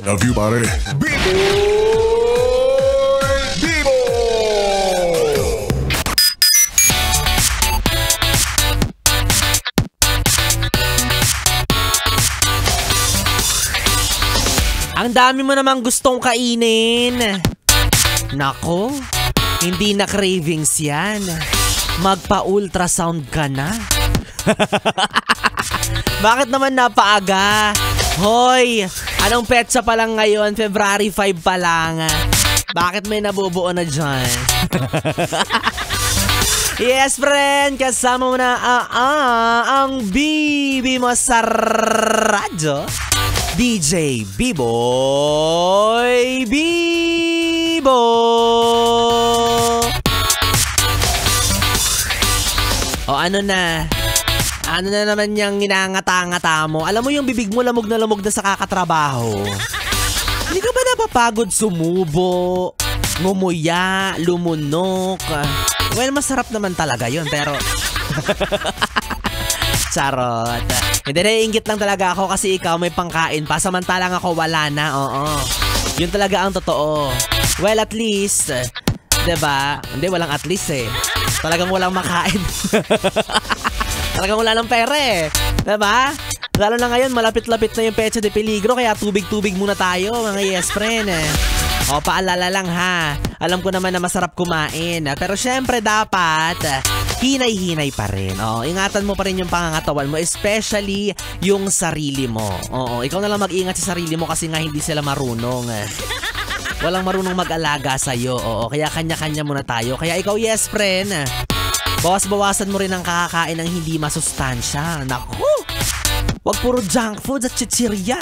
Love you, pare. Bibo! Ang dami mo namang gustong kainin. Nako, hindi na cravings yan. Magpa-ultrasound ka na. Bakit naman napaaga? Hoy, anong petsa pa lang ngayon? February 5 pa lang. Bakit may nabubuo na dyan? Yes, friend, kasama mo na ang bibi mo sa radyo. DJ B-Boy Bibo. O ano na? Ano na naman yung ginangata-ngata mo? Alam mo yung bibig mo lamog na sa kakatrabaho. Hindi ka ba napapagod sumubo, ngumuya, lumunok? Well, masarap naman talaga yun, pero... Charot. Hindi, naiinggit lang talaga ako kasi ikaw may pangkain pa. Samantalang ako wala na, oo. Yun talaga ang totoo. Well, at least, diba? Hindi, walang at least eh. Talagang walang makain. Talagang wala ng pera eh. Diba? Lalo na ngayon, malapit-lapit na yung petsa de peligro, kaya tubig-tubig muna tayo, mga yes friend. O, paalala lang ha. Alam ko naman na masarap kumain. Pero syempre dapat, hinay-hinay pa rin. O, ingatan mo pa rin yung pangangatawan mo, especially yung sarili mo. Oo, ikaw na lang mag-ingat sa sarili mo kasi nga hindi sila marunong. Walang marunong mag-alaga sa'yo. Oo, kaya kanya-kanya muna tayo. Kaya ikaw, yes friend, bawas-bawasan mo rin ang kakakain ng hindi masustansya. Naku! Wag puro junk food at chichirya.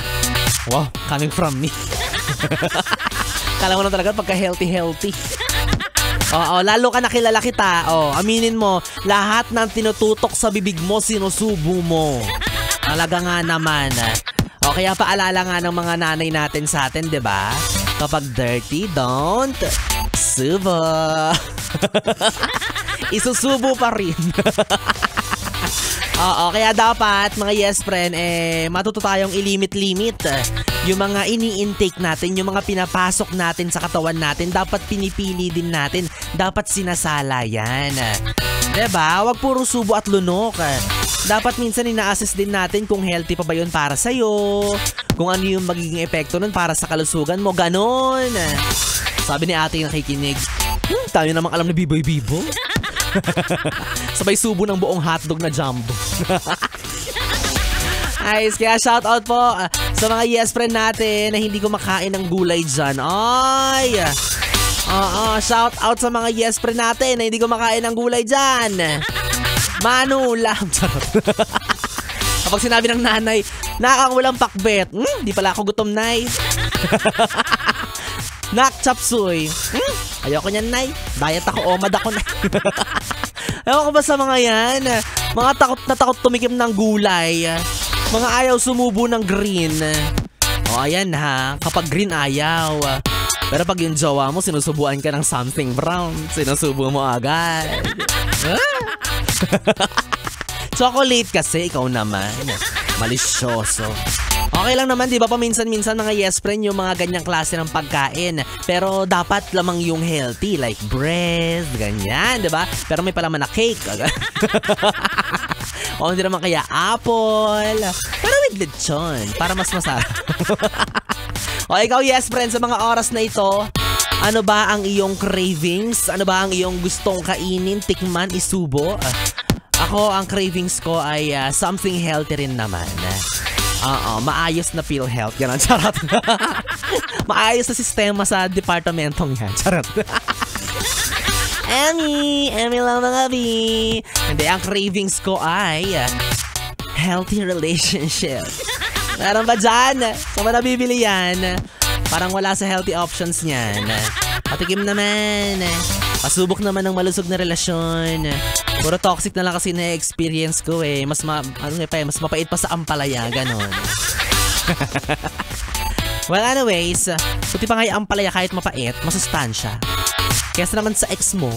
Wow, coming from me. Kala mo na talaga pagka healthy. Oo, lalo ka nakilala kita. Oo, aminin mo, lahat ng tinututok sa bibig mo, sinusubo mo. Talaga nga naman. O, kaya paalala nga ng mga nanay natin sa atin, diba? Kapag dirty, don't subo. Isusubo pa rin. Oo, kaya dapat, mga yes friend, matuto tayong ilimit-limit. Yung mga ini-intake natin, yung mga pinapasok natin sa katawan natin, dapat pinipili din natin. Dapat sinasala yan. Diba? Huwag puro subo at lunok. Dapat minsan ina-assess din natin kung healthy pa ba yun para sa'yo. Kung ano yung magiging epekto nun para sa kalusugan mo. Ganon. Sabi ni ate yung nakikinig, tayo namang alam na biboy-bibo. Sabay subo ng buong hotdog na jumbo. Ayos, kaya shoutout po sa mga yes friend natin na hindi kumakain ng gulay dyan. Ay! Shoutout sa mga yes friend natin na hindi kumakain ng gulay dyan. Manulam. Kapag sinabi ng nanay, nakakawalang pakbet. Di pala ako gutom, nay. Nak chapsuy. Ayoko niyan, nay. Diet ako, omad ako, nay. Ewan ko ba sa mga yan? Mga takot na takot tumikim ng gulay. Mga ayaw sumubo ng green. O ayan ha, kapag green ayaw. Pero pag yung jowa mo, sinusubuan ka ng something brown, sinusubo mo agad. Chocolate kasi, ikaw naman. Malisyoso. Okay lang naman, di ba, paminsan-minsan mga yes friend yung mga ganyang klase ng pagkain. Pero dapat lamang yung healthy, like bread, ganyan, di ba? Pero may palaman na cake. O hindi naman kaya apple. Pero with lechon, para mas masarap. O ikaw yes friend, sa mga oras na ito, ano ba ang iyong cravings? Ano ba ang iyong gustong kainin, tikman, isubo? Ako, ang cravings ko ay something healthy rin naman. Maayos na PhilHealth. Ganun, charot. Maayos na sistema sa departamentong yan. Charot. Emmy lang mga bi. Hindi, ang cravings ko ay healthy relationship. Meron ba dyan? Saan ba nabibili yan? Parang wala sa healthy options niyan. Patikim naman. Pasubok naman ng malusog na relasyon. Puro toxic na lang kasi na-experience ko eh. Mas mapait pa sa ampalaya, ganon. Well, anyways, puti pa nga yung ampalaya kahit mapait, masustansya. Kaya naman sa ex mo,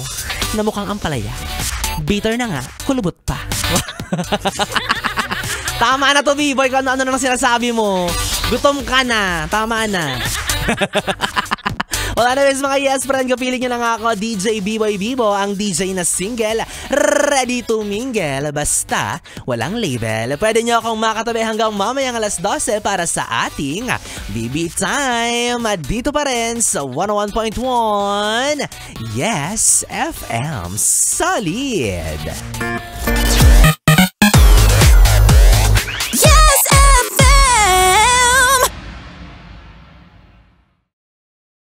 na mukhang ampalaya. Bitter na nga, kulubot pa. Tama na to, B-boy. Kung ano na lang sinasabi mo. Gutom ka na. Tama na. Well, anyways mga yes friend, kapiling nyo lang ako, DJ B-Boy Bibo, ang DJ na single, ready to mingle, basta walang label. Pwede nyo akong makatabi hanggang mamayang alas 12 para sa ating BB Time. Dito pa rin sa 101.1 Yes FM Solid.